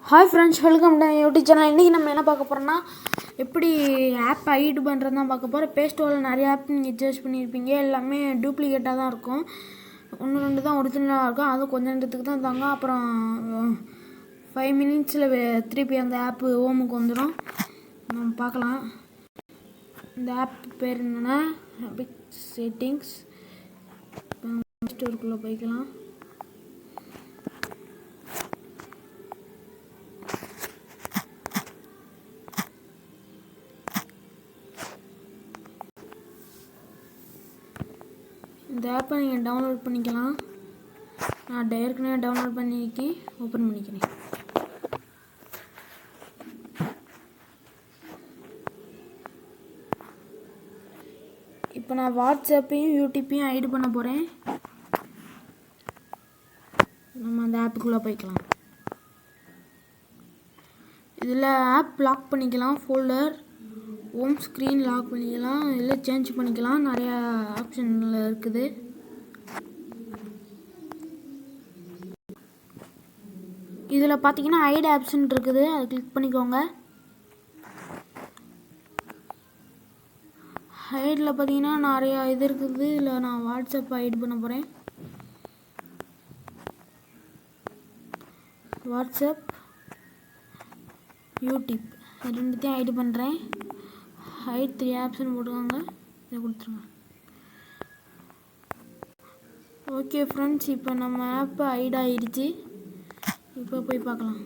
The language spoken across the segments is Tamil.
Hi friends, welcome to YouTube channel. இன்றைக்கி நம்ம என்ன பார்க்க போகிறோம்னா, எப்படி ஆப் ஹைட் பண்ணுறது தான் பார்க்க போகிறோம். ப்ளே ஸ்டோரில் நிறைய ஆப் நீங்கள் சர்ச் பண்ணியிருப்பீங்க, எல்லாமே டூப்ளிகேட்டாக தான் இருக்கும். ஒன்று ரெண்டு தான் ஒரிஜினலாக இருக்கும். அது கொஞ்சம் நேரத்துக்கு தான் தாங்க. அப்புறம் 5 மினிட்ஸில் திருப்பி அந்த ஆப்பு ஹோமுக்கு வந்துடும். நம்ம பார்க்கலாம். இந்த ஆப் பேர் என்னென்னா பிக் செட்டிங்ஸ். ஸ்டோருக்குள்ளே போய்க்கலாம். இந்த ஆப்பை நீங்கள் டவுன்லோட் பண்ணிக்கலாம். நான் ஏற்கனவே டவுன்லோட் பண்ணியிருக்கேன். ஓப்பன் பண்ணிக்கிறேன். இப்போ நான் வாட்ஸ்அப்பையும் யூடியூப்பையும் ஹைட் பண்ண போகிறேன். நம்ம அந்த ஆப்புக்குள்ளே போய்க்கலாம். இதில் ஆப் லாக் பண்ணிக்கலாம். ஃபோல்டர் ஹோம் ஸ்க்ரீன் லாக் பண்ணிக்கலாம், இல்லை சேஞ்ச் பண்ணிக்கலாம். நிறையா ஆப்ஷனில் இருக்குது. இதில் பார்த்தீங்கன்னா ஹைட் ஆப்ஷன் இருக்குது, அதை கிளிக் பண்ணிக்கோங்க. ஹைடில் பார்த்தீங்கன்னா நிறையா இது இருக்குது. இதில் நான் வாட்ஸ்அப் ஹைட் பண்ண போகிறேன். வாட்ஸ்அப், யூடியூப் ரெண்டுத்தையும் ஹைட் பண்ணுறேன். ஹைட் 3 ஆப்ஷன் போட்டுக்கோங்க. இதை கொடுத்துருங்க. ஓகே ஃப்ரெண்ட்ஸ், இப்போ நம்ம ஆப்பு ஹைட் ஆகிடுச்சு. இப்போ போய் பார்க்கலாம்.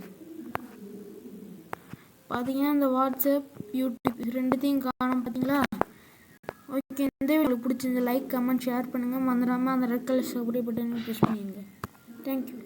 பார்த்தீங்கன்னா இந்த வாட்ஸ்அப், யூடியூப் இது ரெண்டுத்தையும் காணும். பார்த்தீங்களா? ஓகே, இந்த வீடியோ பிடிச்சிருந்து லைக், கமெண்ட், ஷேர் பண்ணுங்கள். மறந்துடாமல் அந்த ரெட் கலர் சப்ஸ்கிரைப் பட்டனை ப்ரெஸ் பண்ணிடுங்க. தேங்க்யூ.